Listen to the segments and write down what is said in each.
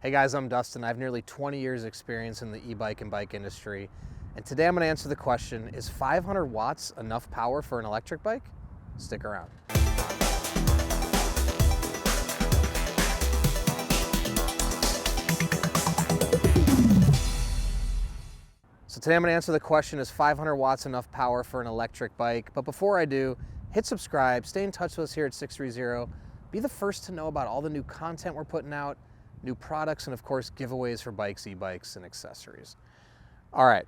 Hey guys, I'm Dustin. I have nearly 20 years experience in the e-bike and bike industry. And today I'm going to answer the question, is 500 watts enough power for an electric bike? Stick around. So today I'm going to answer the question, is 500 watts enough power for an electric bike? But before I do, hit subscribe, stay in touch with us here at 630. Be the first to know about all the new content we're putting out, new products, and of course giveaways for bikes, e-bikes, and accessories. All right,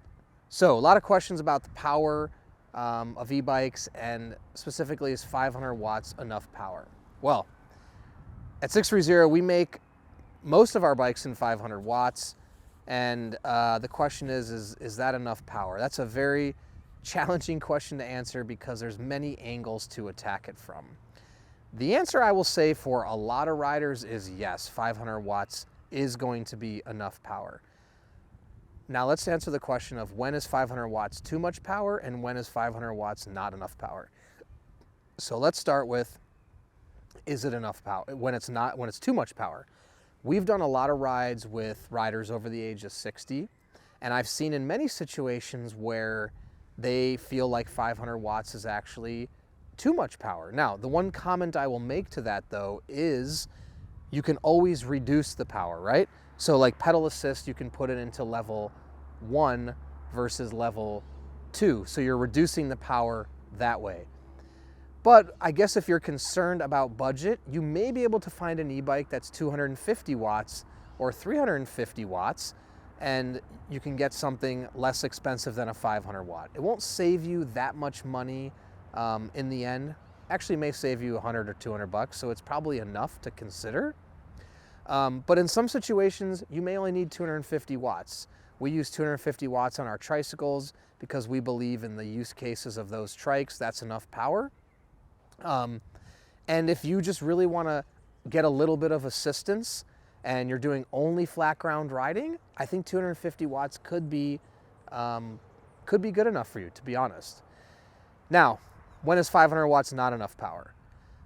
so a lot of questions about the power of e-bikes, and specifically, is 500 watts enough power? Well, at 630 we make most of our bikes in 500 watts, and the question is that enough power? That's a very challenging question to answer because there's many angles to attack it from. The answer, I will say, for a lot of riders is yes, 500 watts is going to be enough power. Now let's answer the question of when is 500 watts too much power and when is 500 watts not enough power. So let's start with, is it enough power? When it's too much power. We've done a lot of rides with riders over the age of 60, and I've seen in many situations where they feel like 500 watts is actually too much power. Now, the one comment I will make to that though is you can always reduce the power, right? So like pedal assist, you can put it into level 1 versus level 2. So you're reducing the power that way. But I guess if you're concerned about budget, you may be able to find an e-bike that's 250 watts or 350 watts, and you can get something less expensive than a 500 watt. It won't save you that much money in the end. Actually may save you 100 or 200 bucks, so it's probably enough to consider. But in some situations, you may only need 250 watts. We use 250 watts on our tricycles because we believe in the use cases of those trikes, that's enough power. And if you just really want to get a little bit of assistance and you're doing only flat ground riding, I think 250 watts could be good enough for you, to be honest. Now, when is 500 watts not enough power?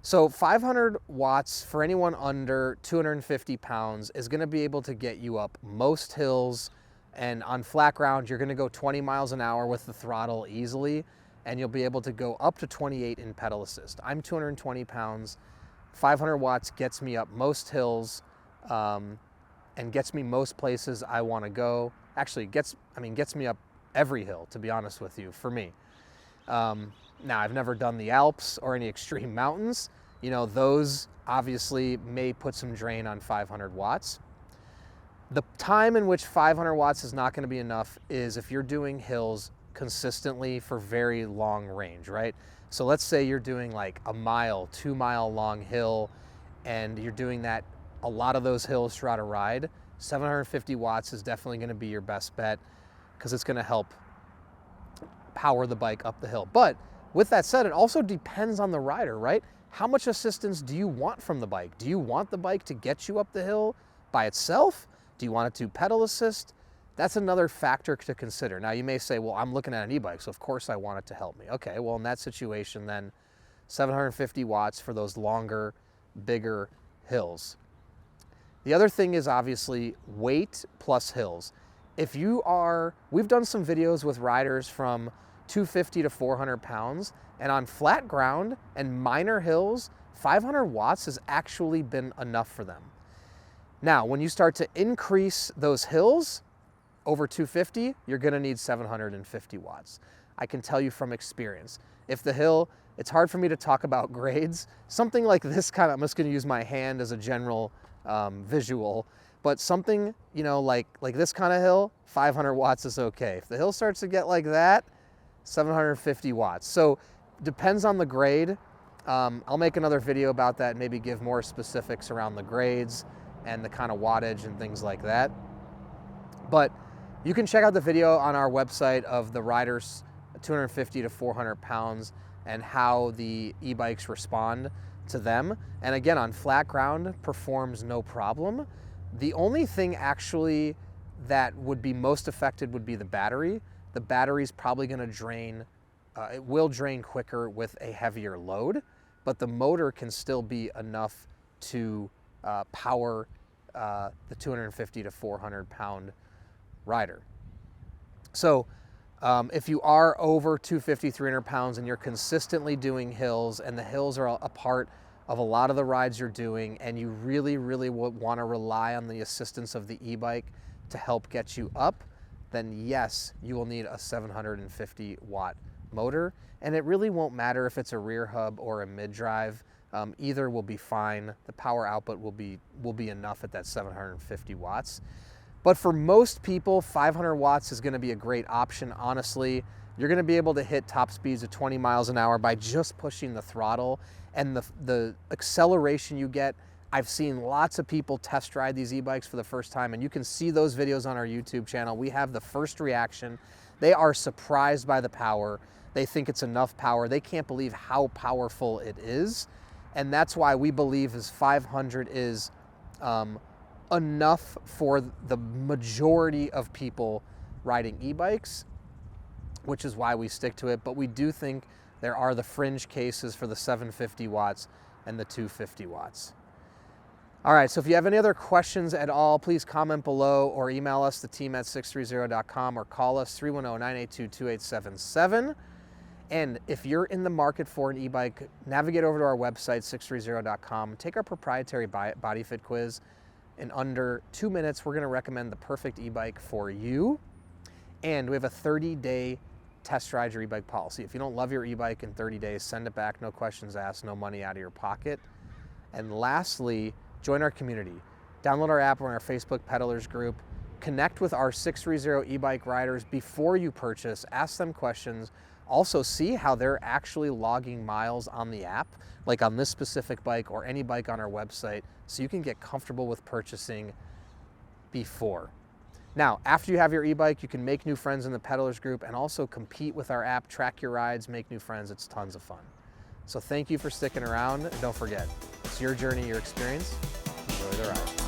So 500 watts for anyone under 250 pounds is going to be able to get you up most hills, and on flat ground, you're going to go 20 miles an hour with the throttle easily, and you'll be able to go up to 28 in pedal assist. I'm 220 pounds. 500 watts gets me up most hills and gets me most places I want to go. Actually, gets me up every hill, to be honest with you, for me. Now, I've never done the Alps or any extreme mountains. You know, those obviously may put some drain on 500 watts. The time in which 500 watts is not going to be enough is if you're doing hills consistently for very long range, right? So let's say you're doing like a mile, 2 mile long hill, and you're doing that a lot of those hills throughout a ride. 750 watts is definitely going to be your best bet because it's going to help power the bike up the hill. But with that said, it also depends on the rider, right? How much assistance do you want from the bike? Do you want the bike to get you up the hill by itself? Do you want it to pedal assist? That's another factor to consider. Now you may say, well, I'm looking at an e-bike, so of course I want it to help me. Okay, well in that situation then 750 watts for those longer, bigger hills. The other thing is obviously weight plus hills. We've done some videos with riders from 250 to 400 pounds, and on flat ground and minor hills, 500 watts has actually been enough for them. Now, when you start to increase those hills over 250, you're gonna need 750 watts. I can tell you from experience. If the hill, it's hard for me to talk about grades. Something like this I'm just gonna use my hand as a general visual, but something, you know, like this kind of hill, 500 watts is okay. If the hill starts to get like that, 750 watts. So depends on the grade. I'll make another video about that and maybe give more specifics around the grades and the kind of wattage and things like that. But you can check out the video on our website of the riders 250 to 400 pounds and how the e-bikes respond to them. And again, on flat ground, performs no problem. The only thing actually that would be most affected would be the battery. The battery's probably going to drain, it will drain quicker with a heavier load, but the motor can still be enough to power the 250 to 400 pound rider. So if you are over 250, 300 pounds and you're consistently doing hills, and the hills are a part of a lot of the rides you're doing, and you really, really want to rely on the assistance of the e-bike to help get you up, then yes, you will need a 750 watt motor. And it really won't matter if it's a rear hub or a mid-drive. Either will be fine. The power output will be enough at that 750 watts. But for most people, 500 watts is going to be a great option. Honestly, you're going to be able to hit top speeds of 20 miles an hour by just pushing the throttle, and the acceleration you get. I've seen lots of people test ride these e-bikes for the first time, and you can see those videos on our YouTube channel. We have the first reaction. They are surprised by the power. They think it's enough power. They can't believe how powerful it is. And that's why we believe 500 is enough for the majority of people riding e-bikes, which is why we stick to it. But we do think there are the fringe cases for the 750 watts and the 250 watts. All right, so if you have any other questions at all, please comment below or email us, the team at sixthreezero.com, or call us 310-982-2877. And if you're in the market for an e-bike, navigate over to our website, sixthreezero.com, take our proprietary body fit quiz. In under 2 minutes, we're gonna recommend the perfect e-bike for you. And we have a 30-day test ride your e-bike policy. If you don't love your e-bike in 30 days, send it back, no questions asked, no money out of your pocket. And lastly, join our community. Download our app or our Facebook pedalers group. Connect with our 630 e-bike riders before you purchase. Ask them questions. Also see how they're actually logging miles on the app, like on this specific bike or any bike on our website, so you can get comfortable with purchasing before. Now, after you have your e-bike, you can make new friends in the pedalers group and also compete with our app, track your rides, make new friends. It's tons of fun. So thank you for sticking around. And don't forget, it's your journey, your experience. Enjoy the ride.